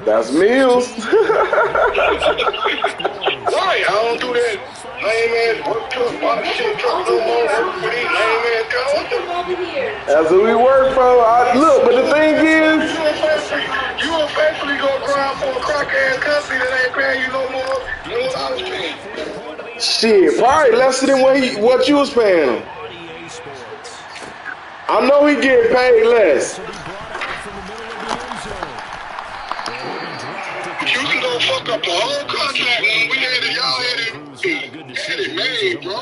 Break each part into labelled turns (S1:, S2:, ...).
S1: That's Mills.
S2: Right, I don't do that lame ass work truck, box shit truck no more. Work for these lame ass guys.
S1: That's what we work for. Look, but the thing is,
S2: you will faithfully go grind for a crack ass company that ain't paying you no more than what I was paying.
S1: shit, probably less than what you was paying him. I know he getting paid less.
S2: You can go fuck up the whole contract when we had it. Y'all had it made, bro.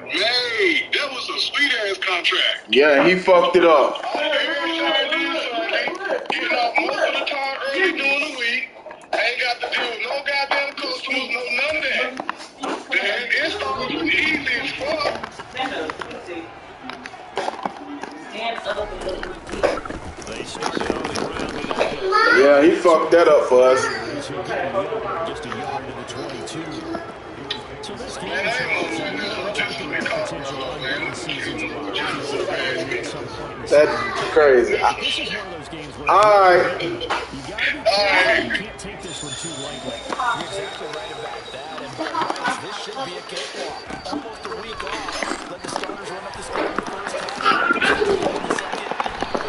S2: Made. That was a sweet ass contract.
S1: Yeah, he fucked it up.
S2: Getting off most of the time early during the week. Ain't got to deal with no goddamn customers, no none of that. The installs was easy as fuck.
S1: Yeah, he fucked that up for us. That's crazy. Alright.
S3: You can't take this one too lightly. You're exactly right about that. And by rights, this should be a cakewalk. Almost a week off. Let the starters run up the score in the first half. In the second.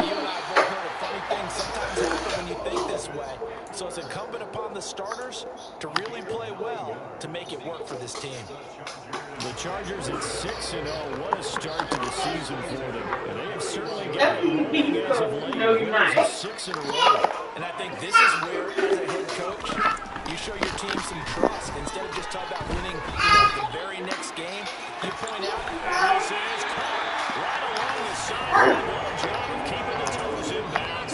S3: You and I both know the funny things sometimes happen when you think this way. So it's incumbent upon the starters to really play well to make it work for this team. The Chargers at 6-0. What a start to the season for them. And they have certainly got it rolling as of late. There's 6 in a row. And I think this is where, as a head coach, you show your team some trust. Instead of just talking about winning the very next game, you point out, this is right along the side. Well, job of keeping the toes in bounds.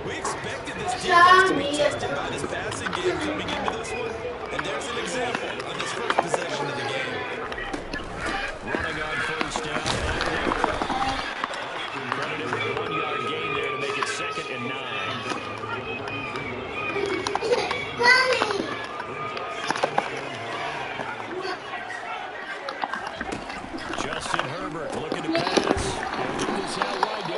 S3: We expected this defense to be tested by this passing game coming into this one. And there's an example on this first possession of the game. Running on first down. Credited with a 1-yard gain there to make it 2nd and 9. Justin Herbert looking to pass. This out wide to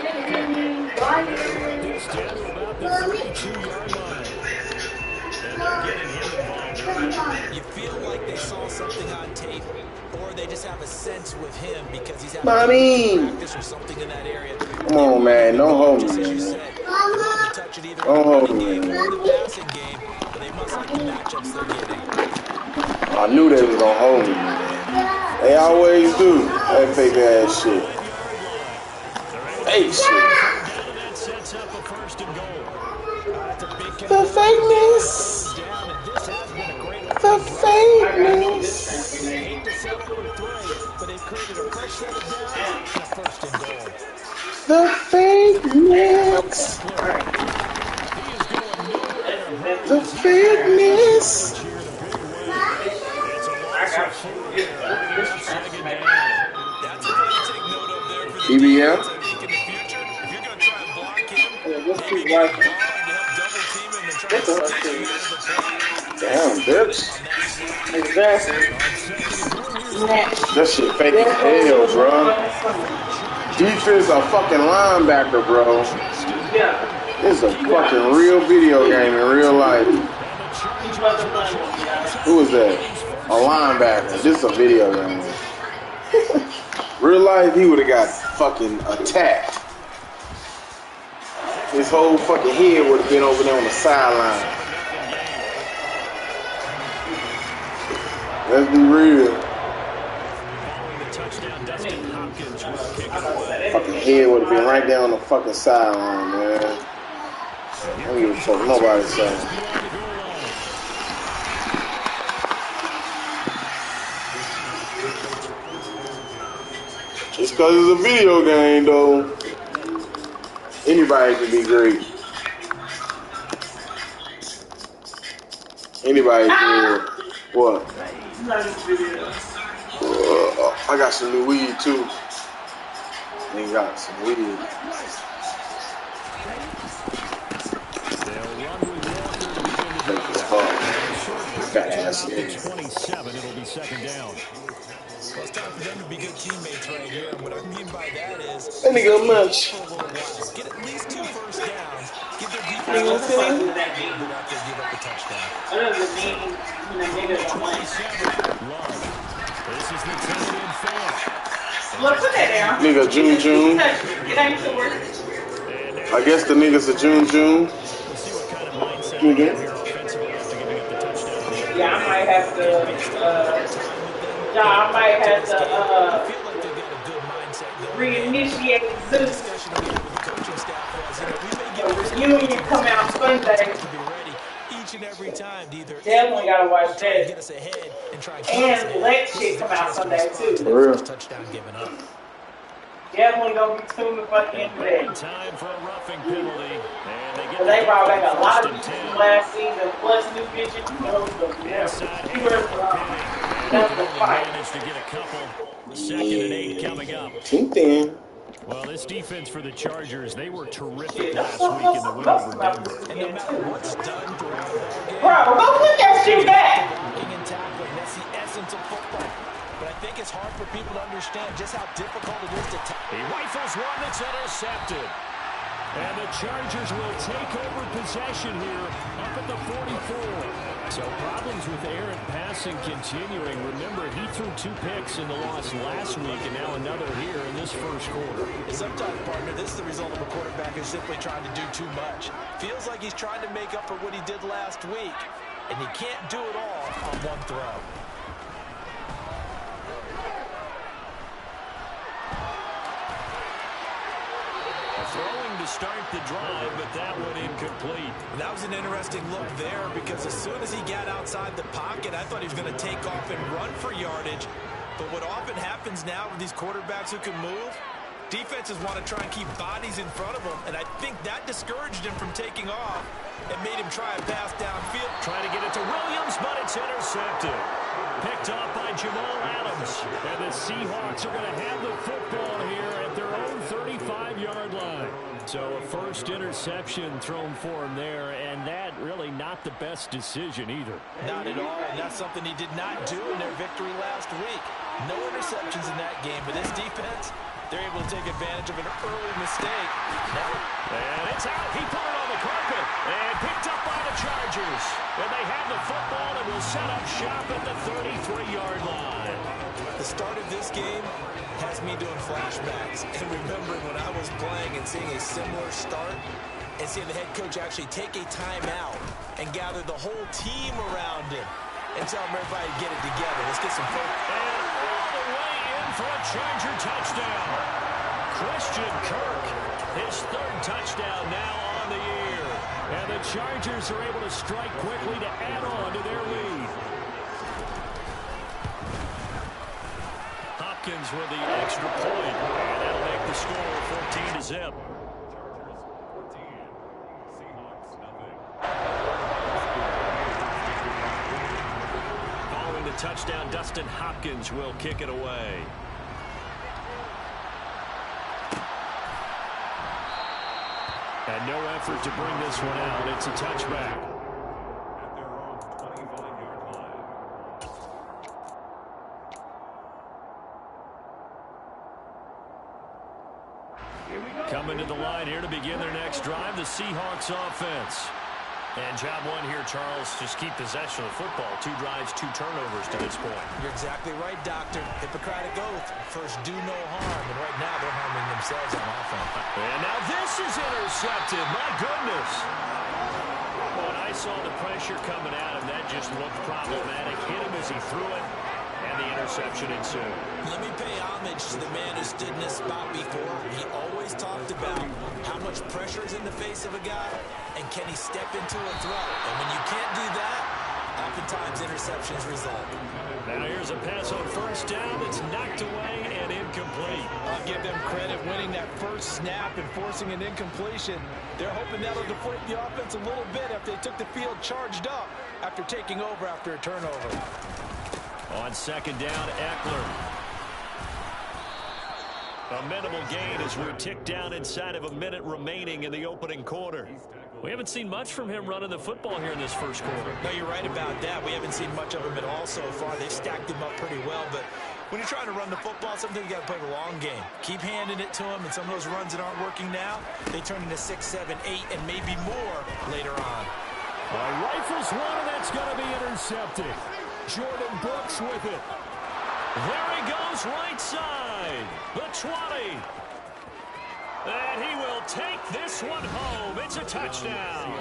S3: this down to about the 32-yard line. And they're getting him involved. You feel like they saw something on tape, or they just have a sense with him because he's having practice or something in that area.
S1: Come on, man. Don't hold me, man. Don't hold me, man. I knew they was gonna hold me, man. They always do. That fake ass shit. Hey, shit. The fakeness. The fakeness. The fakeness. The fakeness. EBM. Damn, bitch.
S4: Exactly.
S1: That shit fake as hell, bro. Defense a fucking linebacker, bro. This is a fucking real video game in real life. Who is that? A linebacker. This is a video game. Real life, he would have got fucking attacked. His whole fucking head would have been over there on the sideline. Let's be real. Fucking head would have been right there on the fucking sideline, man. I don't give a fuck what nobody saying. Just because it's a video game, though, anybody can be great. Anybody can. What? I got some new weed, too. They got some weed. Fat ass nigga.
S3: 27, it'll be 2nd down. Well, it's time for them to be good teammates right here. And what I mean by that is,
S1: that nigga much.
S3: get at least 2
S4: You know what I'm saying?
S3: They're not going to give up the touchdown.
S4: I know the name, niggas don't like.
S3: 27, Love. This is the tight end fan.
S4: Look, put that down.
S1: Nigga, June.
S4: It ain't to work.
S1: I guess the niggas are June.
S3: We'll see what kind of mindset they have here offensively after giving up the touchdown.
S4: Yeah, I might have to, reinitiate Zeus. Reunion come out Sunday. Definitely gotta watch that. And Lex shit come out Sunday too.
S1: For real.
S4: Definitely gonna be tuned the fuck into that.
S3: Time for a roughing penalty.
S4: Cause they brought back a lot of bitches from last season, plus new bitches. That's the fight.
S3: Managed to get a couple. 2nd and 8 coming up. Well, this defense for the Chargers, they were terrific last week in the win over Denver. And no matter what's done throughout the game,
S4: bro, go put that shit back.
S3: And tackling, that's the essence of football. But I think it's hard for people to understand just how difficult it is to tackle. He rifles one that's intercepted. And the Chargers will take over possession here up at the 44. So problems with errant passing continuing. Remember, he threw 2 picks in the loss last week and now another here in this first quarter.
S5: Sometimes, partner, this is the result of a quarterback who's simply trying to do too much. Feels like he's trying to make up for what he did last week, and he can't do it all on one throw.
S3: Throwing to start the drive, but that one incomplete.
S5: That was an interesting look there because as soon as he got outside the pocket, I thought he was going to take off and run for yardage. But what often happens now with these quarterbacks who can move, defenses want to try and keep bodies in front of them, and I think that discouraged him from taking off and made him try a pass downfield.
S3: Trying to get it to Williams, but it's intercepted. Picked off by Jamal Adams. And the Seahawks are going to have the football here at their own 35-yard line. So a first interception thrown for him there, and that really not the best decision either.
S5: Not at all, and that's something he did not do in their victory last week. No interceptions in that game, but this defense, they're able to take advantage of an early mistake.
S3: And it's out. He put it on the carpet and picked up by the Chargers. And they have the football and will set up shop at the 33-yard line.
S5: The start of this game has me doing flashbacks and remembering when I was playing and seeing a similar start and seeing the head coach actually take a timeout and gather the whole team around him and tell him everybody to get it together. Let's get some focus.
S3: And all the way in for a Charger touchdown. Christian Kirk, his 3rd touchdown now on the year. And the Chargers are able to strike quickly to add on to their lead. Hopkins with the extra point. And that'll make the score 14-0. Following the touchdown, Dustin Hopkins will kick it away. And no effort to bring this one out. It's a touchback. At their own 25-yard line. Coming to the line here to begin their next drive, the Seahawks offense. And job one here, Charles, just keep possession of the football. 2 drives, 2 turnovers to this point.
S5: You're exactly right, Doctor. Hippocratic oath. First, do no harm. And right now, they're harming themselves on offense.
S3: And now this is intercepted. My goodness. When I saw the pressure coming at him, that just looked problematic. Hit him as he threw it, and the interception ensued.
S5: Let me pay homage to the man who stood in this spot before. He always talked about how much pressure is in the face of a guy, and can he step into a throw. And when you can't do that, oftentimes interceptions result.
S3: Now here's a pass on first down that's knocked away and incomplete.
S5: I'll give them credit winning that first snap and forcing an incompletion. They're hoping that'll deflate the offense a little bit after they took the field charged up after taking over after a turnover.
S3: On second down, Eckler. A minimal gain as we're ticked down inside of a minute remaining in the opening quarter. We haven't seen much from him running the football here in this first quarter.
S5: No, you're right about that. We haven't seen much of him at all so far. They've stacked him up pretty well, but When you're trying to run the football, sometimes you got to play the long game. Keep handing it to them, and some of those runs that aren't working now, they turn into 6, 7, 8, and maybe more later on.
S3: Rifles one, and that's going to be intercepted. Jordan Brooks with it. There he goes, right side. The 20. And he will take this one home. It's a touchdown.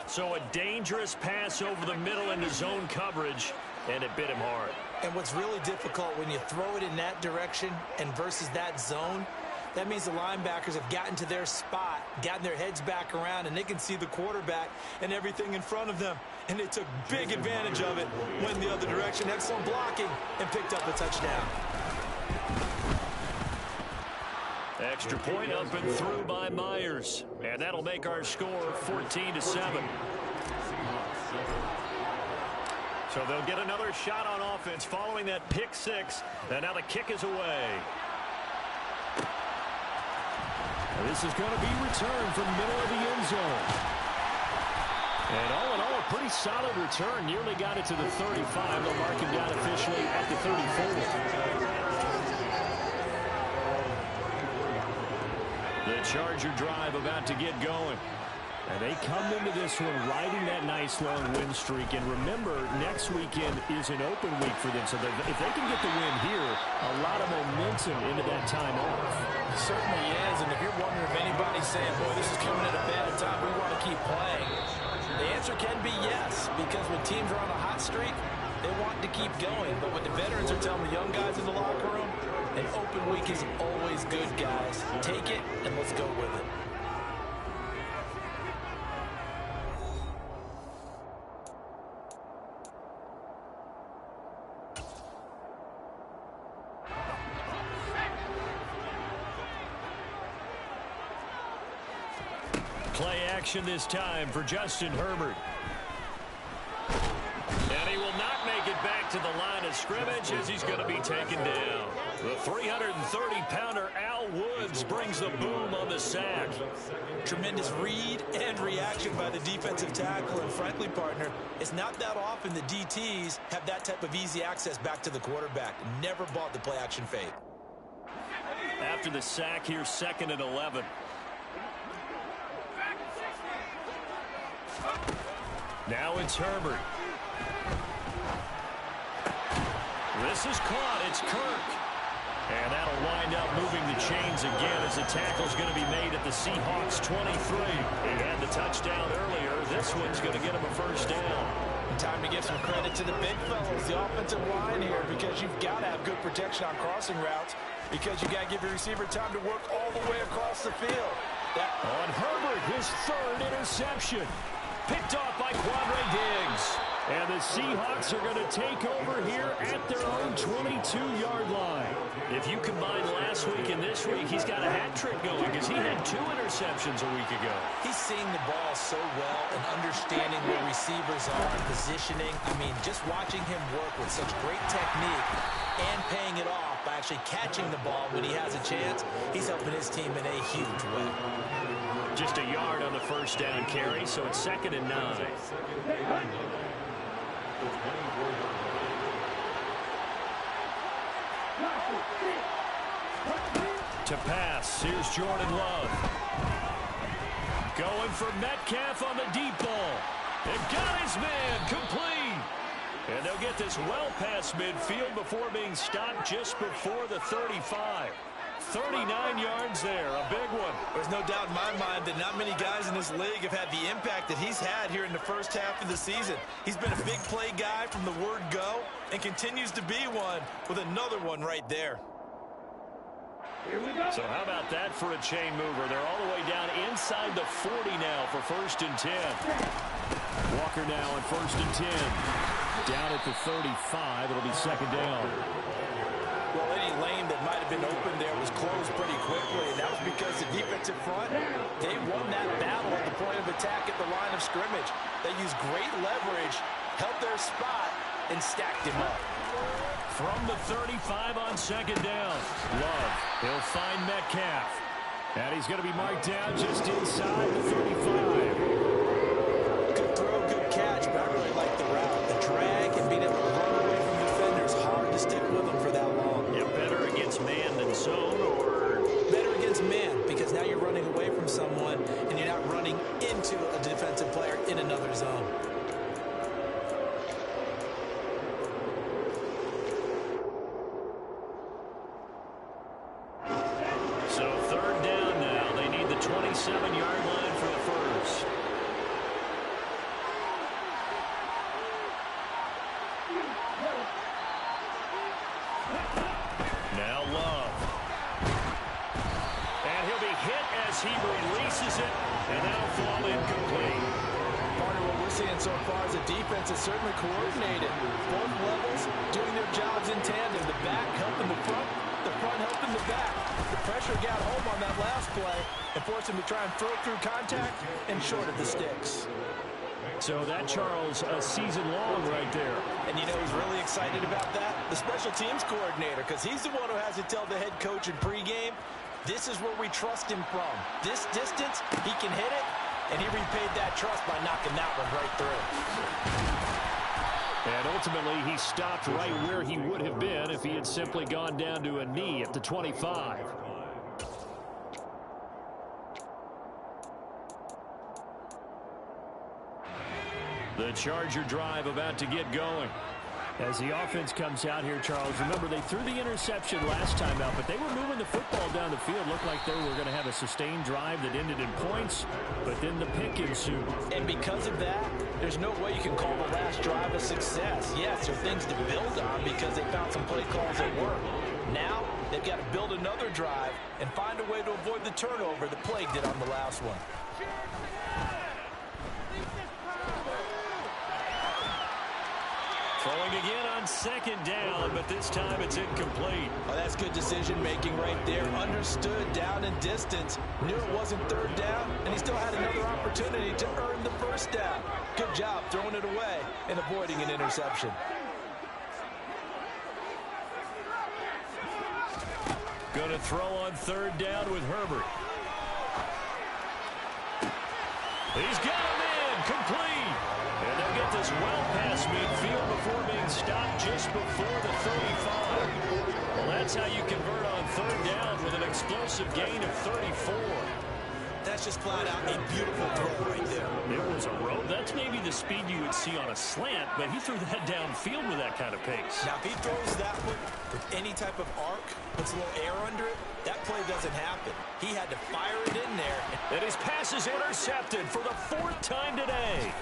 S3: So a dangerous pass over the middle into zone coverage, and it bit him hard.
S5: And what's really difficult when you throw it in that direction and versus that zone, that means the linebackers have gotten to their spot, gotten their heads back around, and they can see the quarterback and everything in front of them. And they took big advantage of it, went the other direction, excellent blocking, and picked up a touchdown.
S3: Extra point up and through by Myers. And that'll make our score 14-7. So they'll get another shot on offense following that pick six. And now the kick is away. This is going to be returned from middle of the end zone. And all in all, a pretty solid return. Nearly got it to the 35. They'll mark him down officially at the 34. The Charger drive about to get going. And they come into this one riding that nice long win streak. And remember, next weekend is an open week for them. So if they can get the win here, a lot of momentum into that time off.
S5: It certainly is. And if you're wondering if anybody's saying, boy, this is coming at a bad time, we want to keep playing, the answer can be yes. Because when teams are on a hot streak, they want to keep going. But what the veterans are telling the young guys in the locker room, an open week is always good, guys. Take it, and let's go with it.
S3: Play action this time for Justin Herbert. And he will not make it back to the line of scrimmage as he's going to be taken down. The 330-pounder Al Woods brings the boom on the sack.
S5: Tremendous read and reaction by the defensive tackle. And frankly, partner, it's not that often the DTs have that type of easy access back to the quarterback. Never bought the play action fade.
S3: After the sack, here's 2nd and 11. Now it's Herbert. This is caught. It's Kirk. And that'll wind up moving the chains again as the tackle's going to be made at the Seahawks 23. He had the touchdown earlier. This one's going to get him a first down.
S5: Time to give some credit to the big fellas, the offensive line here, because you've got to have good protection on crossing routes, because you got to give your receiver time to work all the way across the field.
S3: On Herbert, his 3rd interception. Picked off by Quandre Diggs. And the Seahawks are going to take over here at their own 22-yard line. If you combine last week and this week, he's got a hat trick going because he had 2 interceptions a week ago.
S5: He's seeing the ball so well and understanding where receivers are and positioning. I mean, just watching him work with such great technique and paying it off by actually catching the ball when he has a chance, he's helping his team in a huge way.
S3: Just a yard on the first down carry, so it's 2nd and 9. To pass, here's Jordan Love. Going for Metcalf on the deep ball. And got his man complete. And they'll get this well past midfield before being stopped just before the 35. 39 yards there, a big one.
S5: There's no doubt in my mind that not many guys in this league have had the impact that he's had here in the first half of the season. He's been a big play guy from the word go and continues to be one with another one right there.
S3: So how about that for a chain mover? They're all the way down inside the 40 now for 1st and 10. Walker now on 1st and 10. Down at the 35, it'll be 2nd down.
S5: Well, any lane that might have been open there was closed pretty quickly, and that was because the defensive front, they won that battle at the point of attack at the line of scrimmage. They used great leverage, held their spot, and stacked him up.
S3: From the 35 on 2nd down. Love, he'll find Metcalf. And he's going to be marked down just inside the 35.
S5: Good throw, good catch, but I really like the route. The drag and being able to run away from the
S3: zone or
S5: better against man, because now you're running away from someone and you're not running into a defensive player in another zone.
S3: So 3rd down now. They need the 27-yard line for the first. Now Love. And he'll be hit as he releases it, and that'll fall incomplete.
S5: Part of what we're seeing so far is the defense is certainly coordinated. Both levels doing their jobs in tandem. The back helping the front helping the back. The pressure got home on that last play and forced him to try and throw through contact and short of the sticks.
S3: So that, Charles, a season long right there.
S5: And you know who's really excited about that? The special teams coordinator, because he's the one who has to tell the head coach in pregame, this is where we trust him from. This distance, he can hit it, and he repaid that trust by knocking that one right through.
S3: And ultimately, he stopped right where he would have been if he had simply gone down to a knee at the 25. The Charger drive about to get going. As the offense comes out here, Charles, remember they threw the interception last time out, but they were moving the football down the field. Looked like they were going to have a sustained drive that ended in points, but then the pick ensued.
S5: And because of that, there's no way you can call the last drive a success. Yes, there are things to build on because they found some play calls that work. Now, they've got to build another drive and find a way to avoid the turnover the play did on the last one.
S3: Throwing again on 2nd down, but this time it's incomplete.
S5: Oh, that's good decision-making right there. Understood down and distance. Knew it wasn't 3rd down, and he still had another opportunity to earn the 1st down. Good job throwing it away and avoiding an interception.
S3: Going to throw on 3rd down with Herbert. He's got him in, complete. And they'll get this well past midfield before being stopped just before the 35. Well, that's how you convert on 3rd down with an explosive gain of 34.
S5: That's just flat out a beautiful throw right there.
S3: It was a road. That's maybe the speed you would see on a slant, but he threw that downfield with that kind of pace.
S5: Now, if he throws that one with any type of arc, puts a little air under it, that play doesn't happen. He had to fire it in there.
S3: And his pass is intercepted for the 4th time today.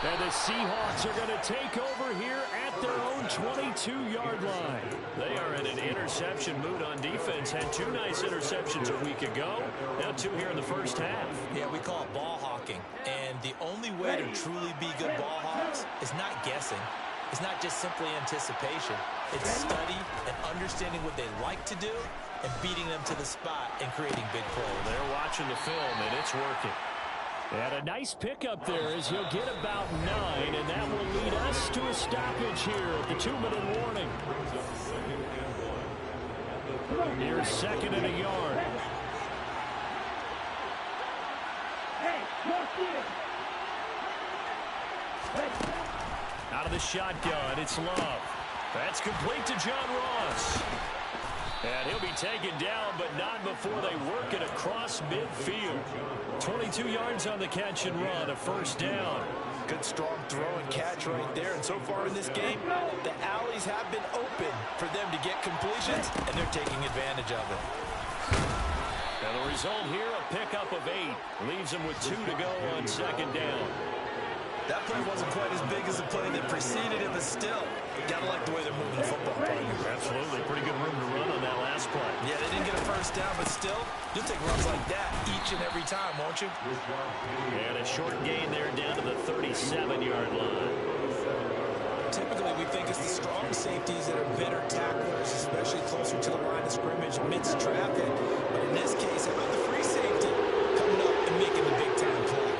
S3: And the Seahawks are going to take over here at their own 22-yard line. They are in an interception mood on defense. Had 2 nice interceptions a week ago. Now 2 here in the first half.
S5: Yeah, we call it ball hawking. And the only way to truly be good ball hawks is not guessing. It's not just simply anticipation. It's study and understanding what they like to do and beating them to the spot and creating big plays.
S3: They're watching the film, and it's working. And a nice pickup there as he'll get about 9, and that will lead us to a stoppage here at the 2-minute warning. Here's 2nd and a yard. Out of the shotgun, it's Love. That's complete to John Ross. And he'll be taken down, but not before they work it across midfield. 22 yards on the catch and run, a 1st down.
S5: Good strong throw and catch right there. And so far in this game, the alleys have been open for them to get completions, and they're taking advantage of it.
S3: And the result here, a pickup of 8. Leaves them with 2 to go on 2nd down.
S5: That play wasn't quite as big as the play that preceded it, but still, gotta like the way they're moving the football.
S3: Absolutely. Pretty good room to run on that last play.
S5: Yeah, they didn't get a 1st down, but still, you'll take runs like that each and every time, won't you?
S3: And a short gain there down to the 37-yard line.
S5: Typically, we think it's the strong safeties that are better tacklers, especially closer to the line of scrimmage amidst traffic. But in this case, how about the free safety coming up and making the big-time play?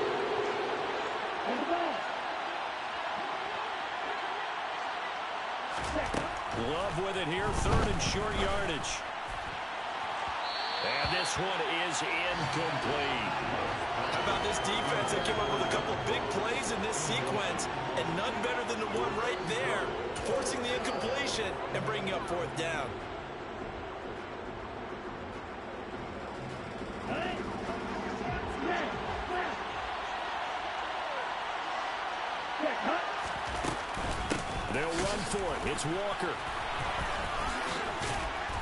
S3: Love with it here, 3rd and short yardage. And this one is incomplete.
S5: How about this defense that came up with a couple big plays in this sequence, and none better than the one right there, forcing the incompletion and bringing up 4th down.
S3: for it. It's Walker.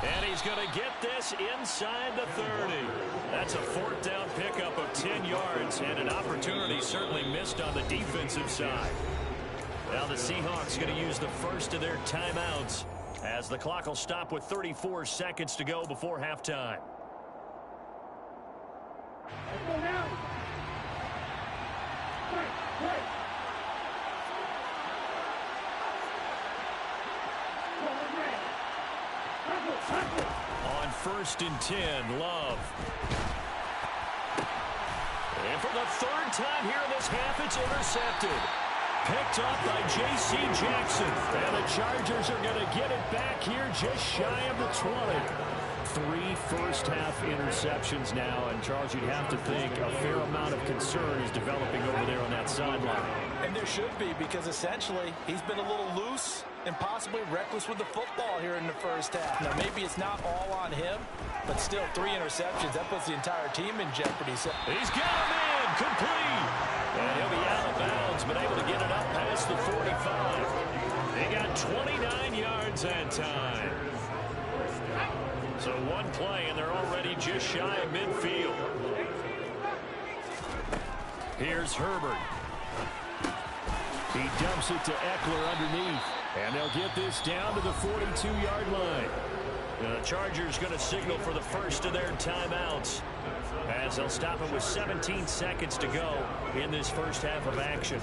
S3: And he's going to get this inside the 30. That's a fourth down pickup of 10 yards and an opportunity certainly missed on the defensive side. Now the Seahawks going to use the first of their timeouts as the clock will stop with 34 seconds to go before halftime. On 1st and 10, Love. And for the third time here in this half, it's intercepted. Picked up by J.C. Jackson. And the Chargers are going to get it back here just shy of the 20. 3 first-half interceptions now, and Charles, you'd have to think a fair amount of concern is developing over there on that sideline.
S5: And there should be, because essentially he's been a little loose and possibly reckless with the football here in the first half. Now, maybe it's not all on him, but still 3 interceptions. That puts the entire team in jeopardy. So
S3: he's got him in, complete. And he'll be out of bounds, but able to get it up past the 45. They got 29 yards that time. So one play, and they're already just shy of midfield. Here's Herbert. He dumps it to Eckler underneath. And they'll get this down to the 42-yard line. The Chargers going to signal for the first of their timeouts as they'll stop it with 17 seconds to go in this first half of action.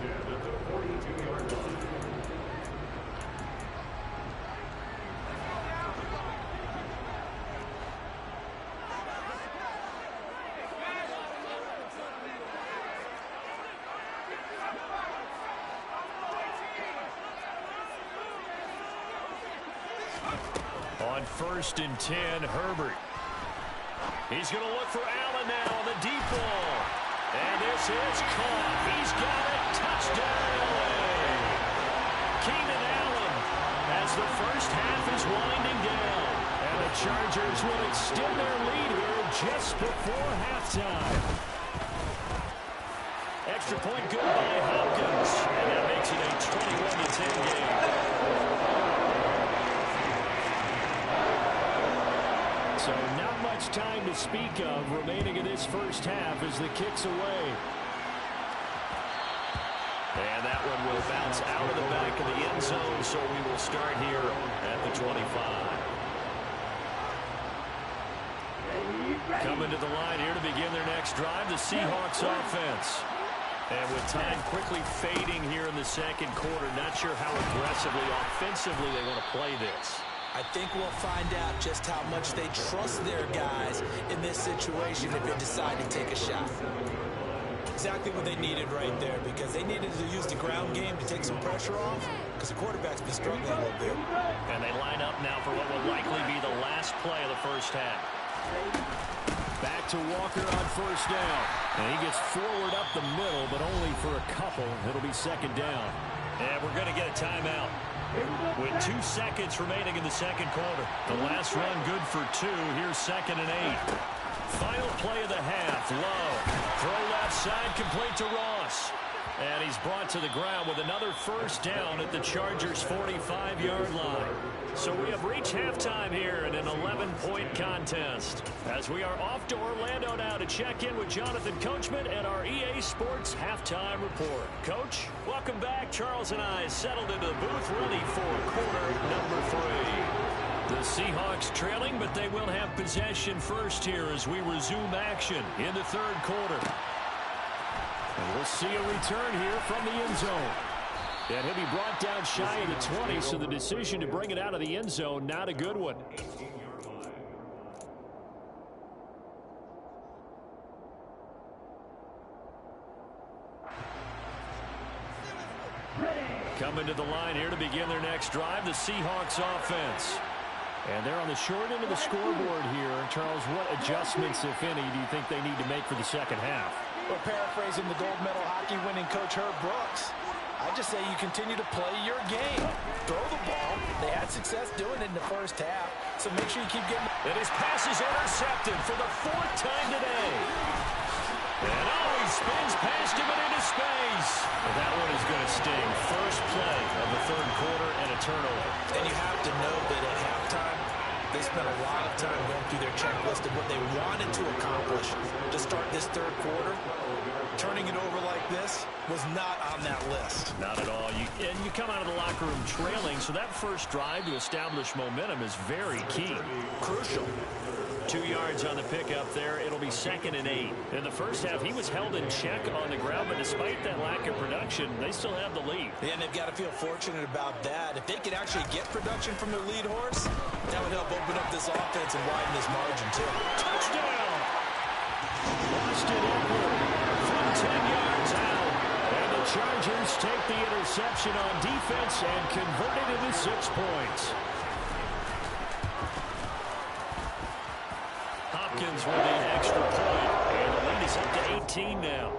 S3: On 1st and 10, Herbert. He's going to look for Allen now on the deep ball. And this is caught. He's got it. Touchdown, LA. Keenan Allen as the first half is winding down. And the Chargers will extend their lead here just before halftime. Extra point good by Hopkins. And that makes it a 21-10 game. So not much time to speak of remaining in this first half as the kick's away. And that one will bounce out of the back of the end zone, so we will start here at the 25. Coming to the line here to begin their next drive, the Seahawks offense. And with time quickly fading here in the second quarter, not sure how aggressively, offensively they want to play this.
S5: I think we'll find out just how much they trust their guys in this situation if they decide to take a shot. Exactly what they needed right there, because they needed to use the ground game to take some pressure off, because the quarterback's been struggling a little bit.
S3: And they line up now for what will likely be the last play of the first half. Back to Walker on 1st down. And he gets forward up the middle, but only for a couple. It'll be 2nd down. And we're going to get a timeout. With 2 seconds remaining in the second quarter. The last run good for 2. Here's 2nd and 8. Final play of the half. Low. Throw left side complete to Ross. And he's brought to the ground with another first down at the Chargers' 45-yard line. So we have reached halftime here in an 11-point contest. As we are off to Orlando now to check in with Jonathan Coachman and our EA Sports Halftime Report. Coach, welcome back. Charles and I settled into the booth ready for quarter number 3. The Seahawks trailing, but they will have possession first here as we resume action in the third quarter. And we'll see a return here from the end zone. And he'll be brought down shy of the 20, so the decision to bring it out of the end zone, not a good one. Coming to the line here to begin their next drive, the Seahawks offense. And they're on the short end of the scoreboard here. Charles, what adjustments, if any, do you think they need to make for the second half?
S5: Well, paraphrasing the gold medal hockey winning coach Herb Brooks, I just say you continue to play your game. Throw the ball. They had success doing it in the first half, so make sure you keep getting it.
S3: And his pass is intercepted for the 4th time today. And he spins past him and into space. But that one is going to sting. First play of the third quarter and a turnover.
S5: And you have to know that at halftime, they spent a lot of time going through their checklist of what they wanted to accomplish to start this third quarter. Turning it over like this was not on that list.
S3: Not at all. And you come out of the locker room trailing, so that first drive to establish momentum is very key.
S5: Crucial.
S3: 2 yards on the pickup there. It'll be 2nd and 8. In the first half, he was held in check on the ground, but despite that lack of production, they still have the lead.
S5: And they've got to feel fortunate about that. If they could actually get production from their lead horse, that would help open up this offense and widen this margin, too.
S3: Touchdown! Austin Eckler from 10 yards out. And the Chargers take the interception on defense and convert it into 6 points. Hopkins with the extra point, and the lead is up to 18 now.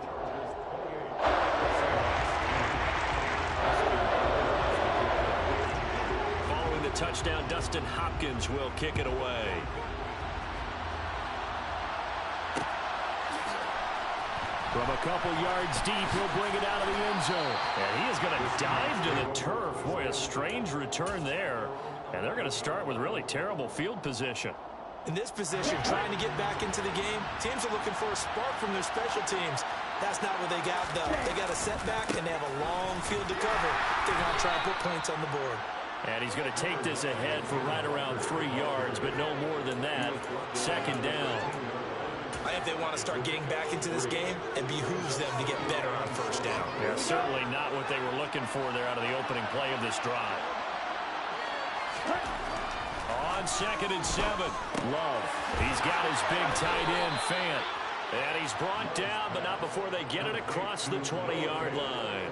S3: Following the touchdown, Dustin Hopkins will kick it away. From a couple yards deep, he'll bring it out of the end zone. And he is going to dive to the turf. Boy, a strange return there. And they're going to start with really terrible field position.
S5: In this position, trying to get back into the game, teams are looking for a spark from their special teams. That's not what they got, though. They got a setback, and they have a long field to cover. They're going to try to put points on the board.
S3: And he's going to take this ahead for right around 3 yards, but no more than that. 2nd down.
S5: I think they want to start getting back into this game, and behooves them to get better on 1st down.
S3: Yeah, certainly not what they were looking for there out of the opening play of this drive. On 2nd and 7, Love. He's got his big tight end, Fant. And he's brought down, but not before they get it across the 20-yard line.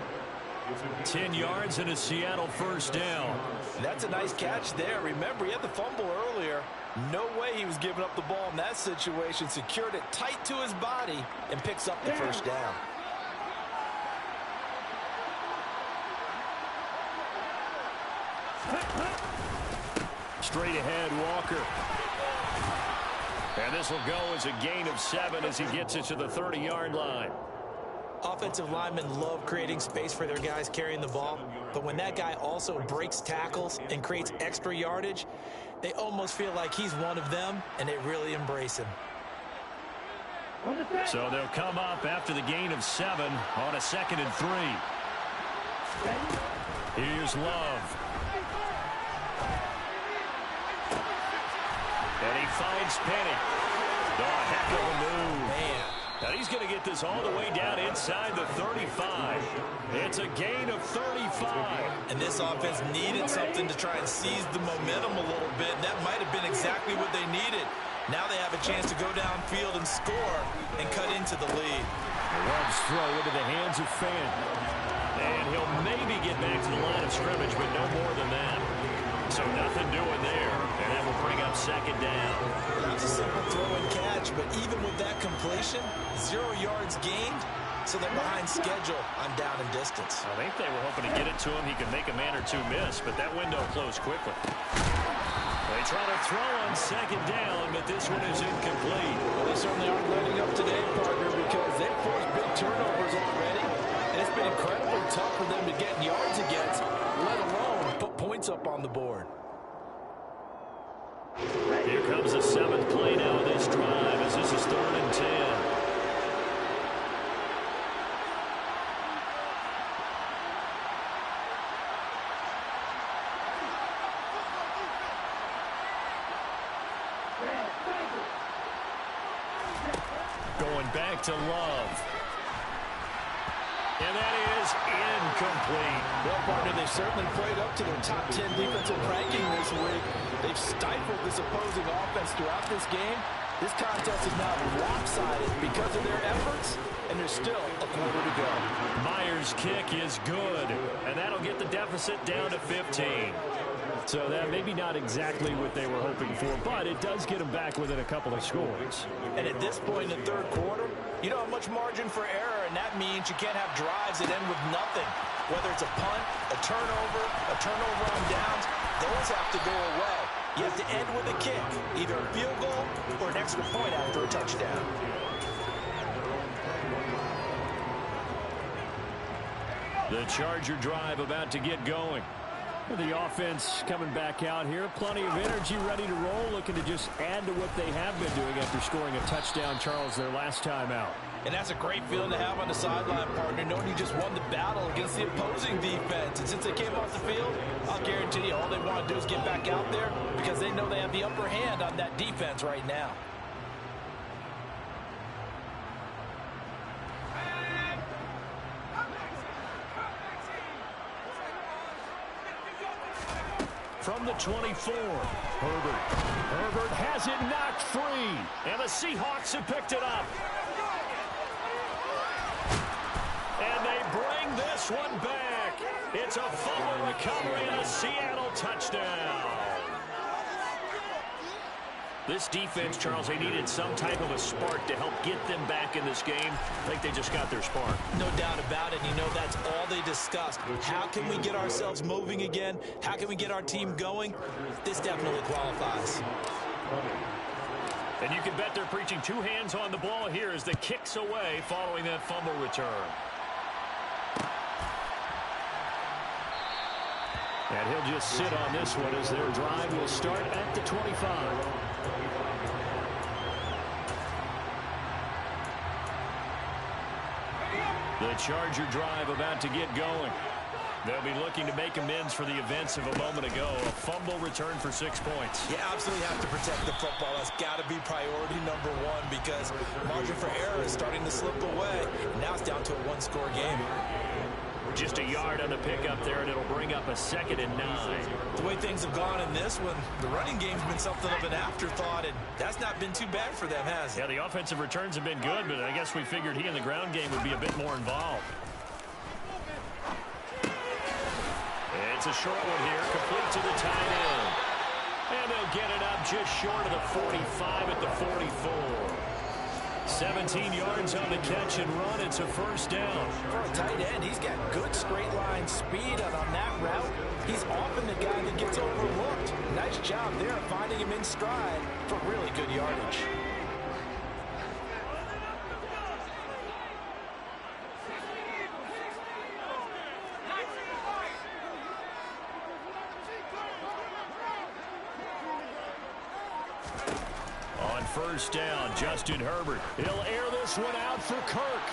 S3: 10 yards and a Seattle 1st down.
S5: That's a nice catch there. Remember, he had the fumble earlier. No way he was giving up the ball in that situation. Secured it tight to his body and picks up the 1st down.
S3: Straight ahead, Walker. And this will go as a gain of 7 as he gets it to the 30-yard line.
S5: Offensive linemen love creating space for their guys carrying the ball, but when that guy also breaks tackles and creates extra yardage, they almost feel like he's one of them, and they really embrace him.
S3: So they'll come up after the gain of 7 on a 2nd and 3. Here's Love. And he finds Penny. Oh, heck of a move.
S5: Man.
S3: Now he's going to get this all the way down inside the 35. It's a gain of 35.
S5: And this offense needed something to try and seize the momentum a little bit. That might have been exactly what they needed. Now they have a chance to go downfield and score and cut into the lead.
S3: Love's throw into the hands of Fant. And he'll maybe get back to the line of scrimmage, but no more than that. So nothing doing there, and that will bring up 2nd down.
S5: It's a simple throw and catch, but even with that completion, 0 yards gained, so they're behind schedule on down and distance.
S3: I think they were hoping to get it to him. He could make a man or two miss, but that window closed quickly. They try to throw on 2nd down, but this one is incomplete.
S5: Well, they certainly aren't letting up today, partner, because they've forced big turnovers already, and it's been incredibly tough for them to get yards against, let alone put points up on the board.
S3: Here comes the 7th play now of this drive as this is 3rd and 10. Going back to Love. And that is incomplete.
S5: Well, partner, they've certainly played up to their top 10 defensive ranking this week. They've stifled this opposing offense throughout this game. This contest is now lopsided because of their efforts, and there's still a quarter to go.
S3: Myers' kick is good, and that'll get the deficit down to 15. So that maybe not exactly what they were hoping for, but it does get them back within a couple of scores.
S5: And at this point in the third quarter, you don't have much margin for error, and that means you can't have drives that end with nothing. Whether it's a punt, a turnover on downs, those have to go away. You have to end with a kick, either a field goal or an extra point after a touchdown.
S6: The Charger drive about to get going. The offense coming back out here. Plenty of energy, ready to roll, looking to just add to what they have been doing after scoring a touchdown, Charles, their last time out.
S5: And that's a great feeling to have on the sideline, partner, knowing you just won the battle against the opposing defense. And since they came off the field, I'll guarantee you all they want to do is get back out there because they know they have the upper hand on that defense right now.
S6: From the 24, Herbert has it knocked free, and the Seahawks have picked it up. And they bring this one back. It's a fumble recovery and a Seattle touchdown. This defense, Charles, they needed some type of a spark to help get them back in this game. I think they just got their spark.
S5: No doubt about it. You know, that's all they discussed. How can we get ourselves moving again? How can we get our team going? This definitely qualifies.
S6: And you can bet they're preaching two hands on the ball here as the kick's away following that fumble return. And he'll just sit on this one as their drive will start at the 25. The Charger drive about to get going. They'll be looking to make amends for the events of a moment ago. A fumble return for 6 points.
S5: You absolutely have to protect the football. That's got to be priority number one because margin for error is starting to slip away. Now it's down to a one-score game.
S6: Just a yard on the pickup there, and it'll bring up a 2nd and 9.
S5: The way things have gone in this one, the running game's been something of an afterthought, and that's not been too bad for them, has it?
S6: Yeah, the offensive returns have been good, but I guess we figured he in the ground game would be a bit more involved. It's a short one here, complete to the tight end. And they'll get it up just short of the 45 at the 44. 17 yards on the catch and run. It's a first down.
S5: For a tight end, he's got good straight line speed, and on that route, he's often the guy that gets overlooked. Nice job there finding him in stride for really good yardage.
S6: First down, Justin Herbert. He'll air this one out for Kirk.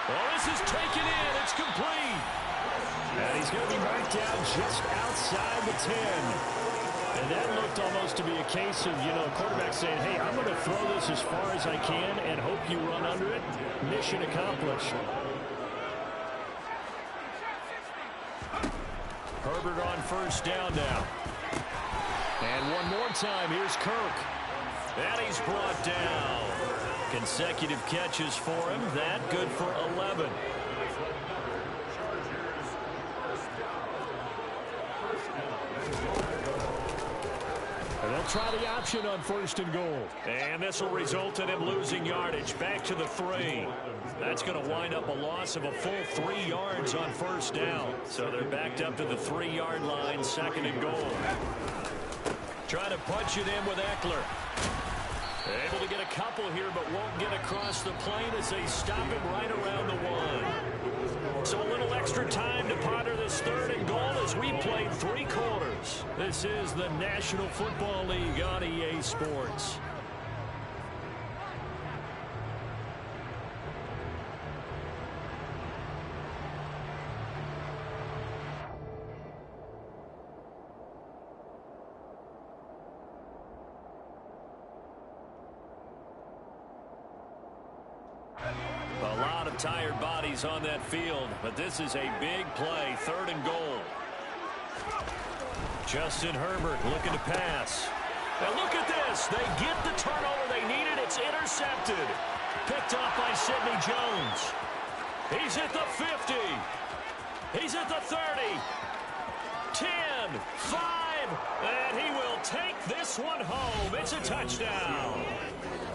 S6: Well, this is taken in. It's complete. And he's going to be marked down just outside the 10. And that looked almost to be a case of, you know, a quarterback saying, hey, I'm going to throw this as far as I can and hope you run under it. Mission accomplished. Herbert on first down now. And one more time, here's Kirk. And he's brought down. Consecutive catches for him. That good for 11. And they'll try the option on 1st and goal. And this will result in him losing yardage. Back to the 3. That's going to wind up a loss of a full 3 yards on first down. So they're backed up to the 3-yard line, 2nd and goal. Trying to punch it in with Eckler. Able to get a couple here, but won't get across the plane as they stop him right around the 1. So a little extra time to ponder this 3rd and goal as we played 3 quarters. This is the National Football League on EA Sports. A lot of tired bodies on that field, but this is a big play, 3rd and goal. Justin Herbert looking to pass. And look at this. They get the turnover they needed. It's intercepted. Picked off by Sidney Jones. He's at the 50. He's at the 30. 10, 5, and he will take this one home. It's a touchdown.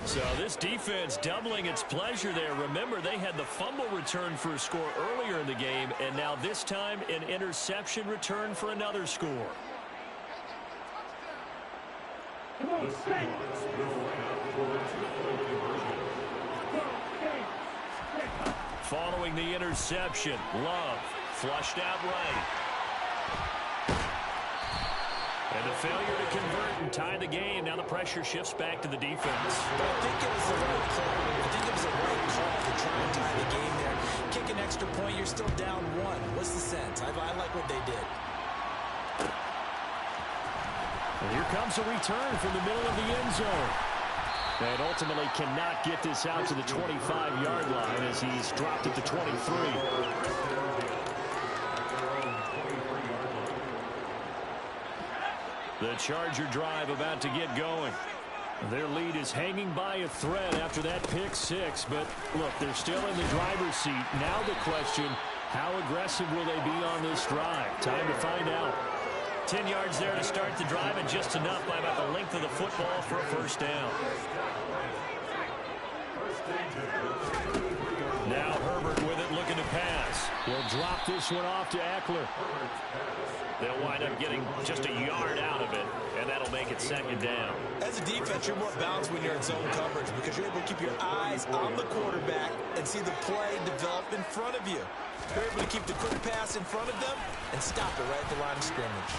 S6: So this defense doubling its pleasure there. Remember, they had the fumble return for a score earlier in the game, and now this time an interception return for another score. Following the interception, Love flushed out right. And the failure to convert and tie the game. Now the pressure shifts back to the defense.
S5: But I think it was the right call. I think it was the right call to try and tie the game there. Kick an extra point, you're still down 1. What's the sense? I like what they did.
S6: And here comes a return from the middle of the end zone. And ultimately cannot get this out to the 25-yard line as he's dropped at the 23. The Charger drive about to get going. Their lead is hanging by a thread after that pick 6. But, look, they're still in the driver's seat. Now the question, how aggressive will they be on this drive? Time to find out. 10 yards there to start the drive, and just enough by about the length of the football for a first down. Now Herbert with it, looking to pass. He'll drop this one off to Eckler. They'll wind up getting just a yard out of it, and that'll make it second down.
S5: As a defense, you're more balanced when you're in zone coverage because you're able to keep your eyes on the quarterback and see the play develop in front of you. You're able to keep the quick pass in front of them and stop it right at the line of scrimmage.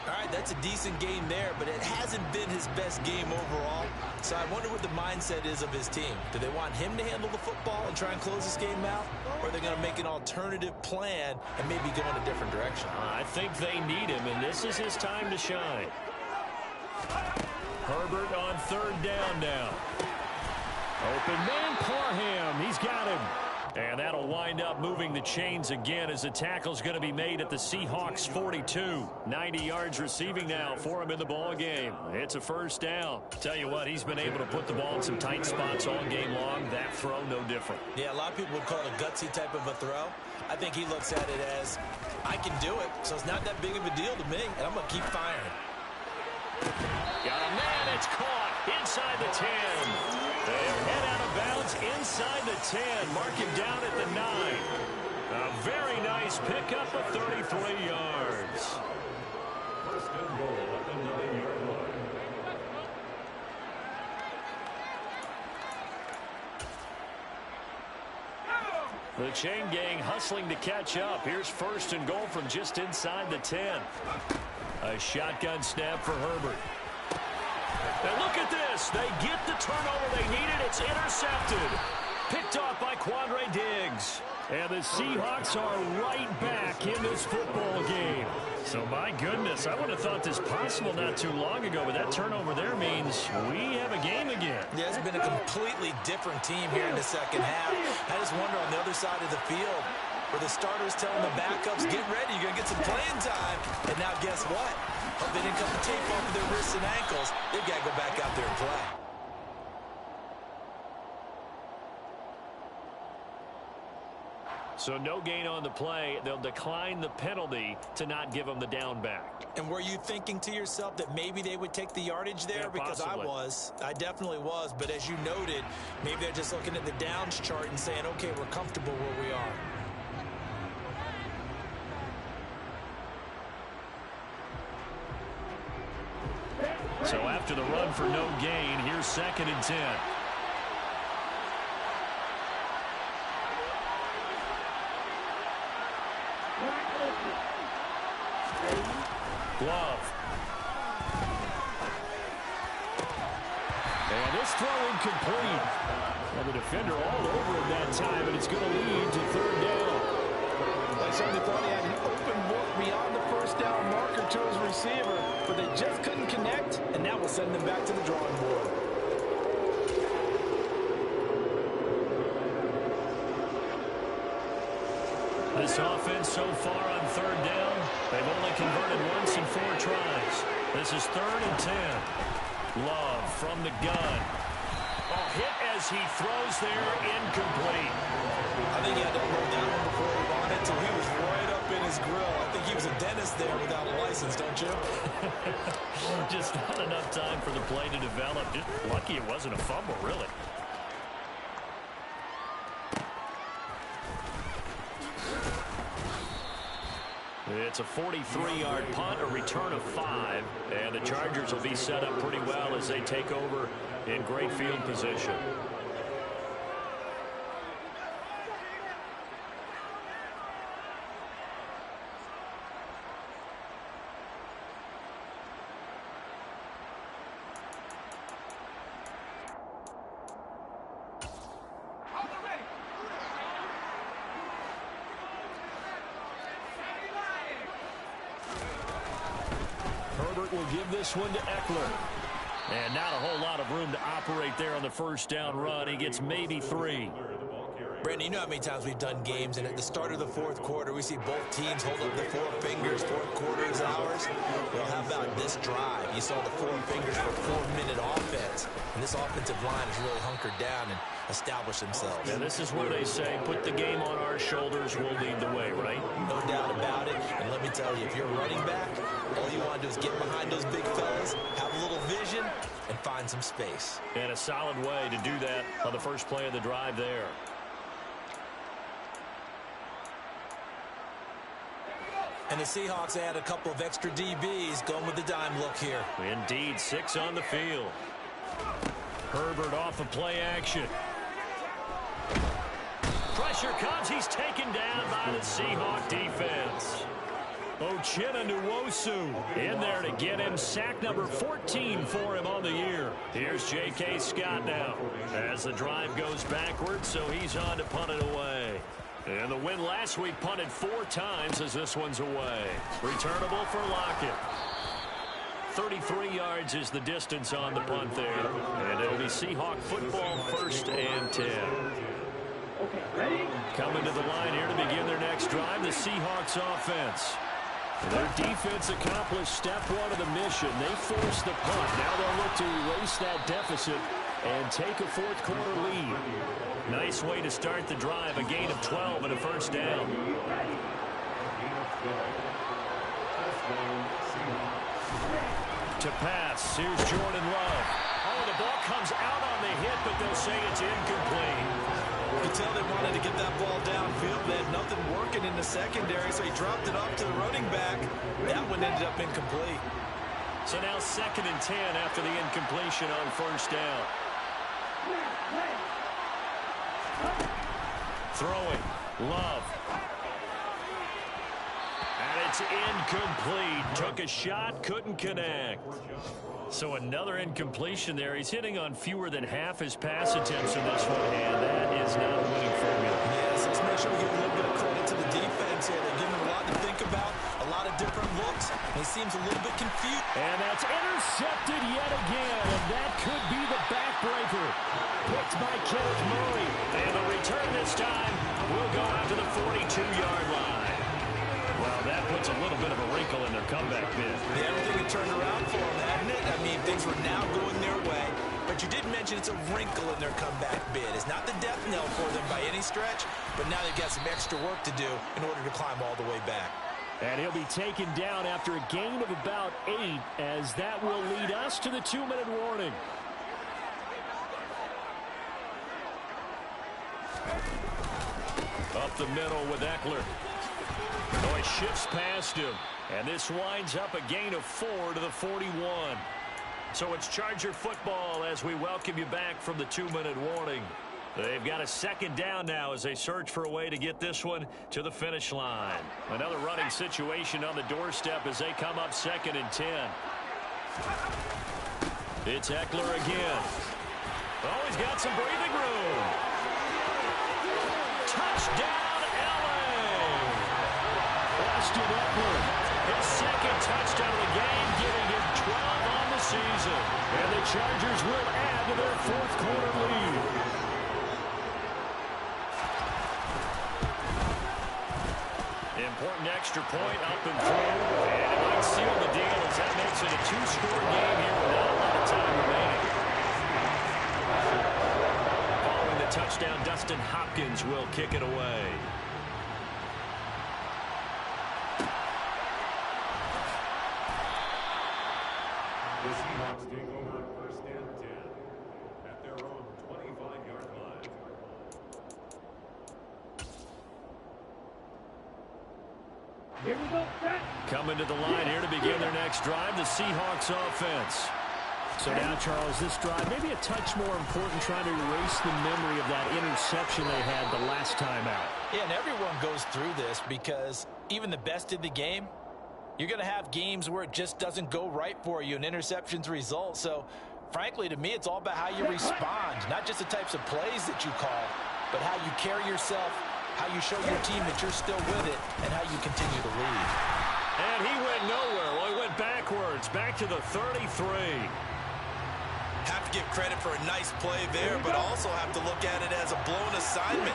S5: All right, that's a decent game there, but it hasn't been his best game overall. So I wonder what the mindset is of his team. Do they want him to handle the football and try and close this game out? Or are they going to make an alternative plan and maybe go in a different direction?
S6: I think they need him, and this is his time to shine. Herbert on third down now. Open man, Parham. He's got him. And that'll wind up moving the chains again as the tackle's going to be made at the Seahawks 42. 90 yards receiving now for him in the ball game. It's a first down. Tell you what, he's been able to put the ball in some tight spots all game long. That throw, no different.
S5: Yeah, a lot of people would call it a gutsy type of a throw. I think he looks at it as, I can do it, so it's not that big of a deal to me, and I'm going to keep firing.
S6: Got a man, it's caught inside the 10. They'll head out of bounds inside the 10. Mark him down at the 9. A very nice pickup of 33 yards. The chain gang hustling to catch up. Here's first and goal from just inside the 10. A shotgun snap for Herbert. And look at this. They get the turnover they needed. It's intercepted. Picked off by Quandre Diggs. And the Seahawks are right back in this football game. So, my goodness, I would have thought this possible not too long ago, but that turnover there means we have a game again.
S5: Yeah, it's been a completely different team here in the second half. I just wonder on the other side of the field where the starters telling the backups, get ready, you're going to get some playing time. And now guess what? Hope they didn't cut the tape off of their wrists and ankles. They've got to go back out there and play.
S6: So no gain on the play. They'll decline the penalty to not give them the down back.
S5: And were you thinking to yourself that maybe they would take the yardage there?
S6: Yeah,
S5: because
S6: possibly.
S5: I definitely was. But as you noted, maybe they're just looking at the downs chart and saying, okay, we're comfortable where we are.
S6: So after the run for no gain, here's second and 10. Glove. And this throw incomplete. And the defender all over him that time, and it's going to lead to third down.
S4: They certainly thought he had an open look beyond the first down marker to his receiver, but they just couldn't connect, and that will send them back to the drawing board.
S6: This offense so far on third down, they've only converted once in 4 tries. This is third and 10. Love from the gun. Oh, hit as he throws there, incomplete.
S5: I think he had to roll that one before he wanted to. He was right up in his grill. I think he was a dentist there without a license, don't you?
S6: Just not enough time for the play to develop. Just lucky it wasn't a fumble, really. It's a 43-yard punt, a return of 5, and the Chargers will be set up pretty well as they take over in great field position. will give this one to Eckler. And not a whole lot of room to operate there on the first down run. He gets maybe 3.
S5: Brandon, you know how many times we've done games, and at the start of the fourth quarter, we see both teams hold up the 4 fingers, fourth quarter is ours. Well, how about this drive? You saw the 4 fingers for 4-minute offense, and this offensive line has really hunkered down and established themselves.
S6: And this is where they say, put the game on our shoulders, we'll lead the way, right?
S5: No doubt about it, and let me tell you, if you're a running back, all you want to do is get behind those big fellas, have a little vision, and find some space.
S6: And a solid way to do that on the first play of the drive there.
S5: And the Seahawks add a couple of extra DBs going with the dime look here.
S6: Indeed, 6 on the field. Herbert off of play action. Pressure comes. He's taken down by the Seahawk defense. Uchenna Nwosu in there to get him. Sack number 14 for him on the year. Here's J.K. Scott now as the drive goes backwards, so he's on to punt it away. And the win last week punted 4 times as this one's away. Returnable for Lockett. 33 yards is the distance on the punt there. And it'll be Seahawk football, 1st and 10. Coming to the line here to begin their next drive, the Seahawks offense. Their defense accomplished step 1 of the mission. They forced the punt. Now they'll look to erase that deficit and take a fourth quarter lead. Nice way to start the drive. A gain of 12 and a first down. To pass. Here's Jordan Love. Oh, the ball comes out on the hit, but they'll say it's incomplete.
S5: You could tell they wanted to get that ball downfield. They had nothing working in the secondary, so he dropped it off to the running back. That one ended up incomplete.
S6: So now 2nd and 10 after the incompletion on first down. Throwing. Love. And it's incomplete. Took a shot, couldn't connect. So another incompletion there. He's hitting on fewer than half his pass attempts in this one, and that is not a winning formula.
S5: Yes, let's make sure we give a little bit of credit to the defense here. They're giving him a lot to think about, a lot of different looks. He seems a little bit confused.
S6: And that's intercepted yet again, and that could be the backbreaker. Picked by Kenneth Murray. And the return this time will go out to the 42-yard line. Well, that puts a little bit of a wrinkle in their comeback bid.
S5: Yeah, everything had turned around for them, hadn't it? I mean, things were now going their way. But you did mention it's a wrinkle in their comeback bid. It's not the death knell for them by any stretch, but now they've got some extra work to do in order to climb all the way back.
S6: And he'll be taken down after a gain of about 8, as that will lead us to the 2-minute warning. Up the middle with Eckler. Oh, he shifts past him. And this winds up a gain of 4 to the 41. So it's Charger football as we welcome you back from the 2-minute warning. They've got a 2nd down now as they search for a way to get this one to the finish line. Another running situation on the doorstep as they come up 2nd and 10. It's Eckler again. Oh, he's got some breathing room. Touchdown, LA! Austin Eckler, his 2nd touchdown of the game, giving him 12 on the season. And the Chargers will add to their 4th quarter lead. Important extra point up and through. And it might seal the deal as that makes it a 2-score game here without a lot of time remaining. Following the touchdown, Dustin Hopkins will kick it away.
S7: The Seahawks take over 1st and 10 at their own 25-yard line.
S8: Here we go,
S6: Coming to the line here to begin their next drive, the Seahawks offense. So now, Charles, this drive maybe a touch more important, trying to erase the memory of that interception they had the last time out.
S5: Yeah, and everyone goes through this because even the best in the game, you're going to have games where it just doesn't go right for you and interceptions result. So, frankly, to me, it's all about how you respond, not just the types of plays that you call, but how you carry yourself, how you show your team that you're still with it, and how you continue to lead.
S6: And he went nowhere. Well, he went backwards. yards, back to the 33.
S5: Have to give credit for a nice play there, but also have to look at it as a blown assignment.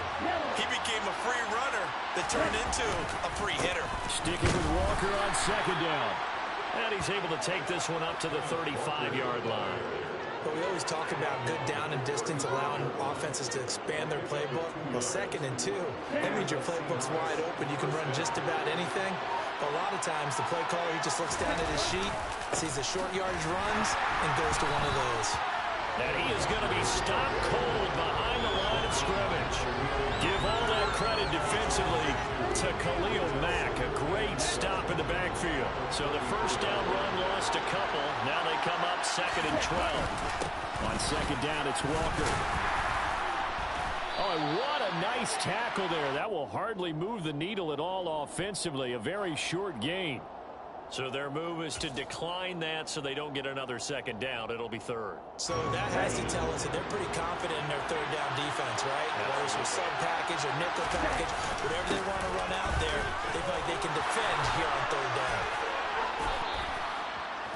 S5: He became a free runner that turned into a free hitter.
S6: Sticking with Walker on second down. And he's able to take this one up to the 35-yard line.
S5: But we always talk about good down and distance, allowing offenses to expand their playbook. Well, 2nd and 2, that means your playbook's wide open. You can run just about anything. But a lot of times, the play caller, he just looks down at his sheet, sees the short yardage runs, and goes to one of those.
S6: And he is going to be stopped cold behind the line of scrimmage. Give all that credit defensively to Khalil Mack. A great stop in the backfield. So the first down run lost a couple. Now they come up 2nd and 12. On second down, it's Walker. Oh, and what a nice tackle there. That will hardly move the needle at all offensively. A very short gain. So their move is to decline that so they don't get another second down. It'll be 3rd.
S5: So that has to tell us that they're pretty confident in their 3rd down defense, right? Whether it's your sub package or nickel package, whatever they want to run out there, they feel like they can defend here on 3rd down.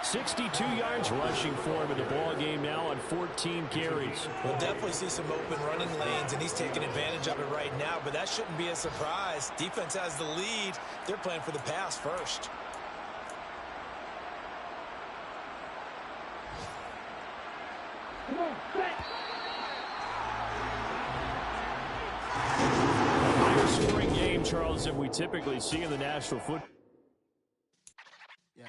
S6: 62 yards rushing for him in the ball game now on 14 carries.
S5: We'll definitely see some open running lanes, and he's taking advantage of it right now, but that shouldn't be a surprise. Defense has the lead. They're playing for the pass first.
S6: Higher scoring game, Charles, than we typically see in the National Football.
S9: Yeah.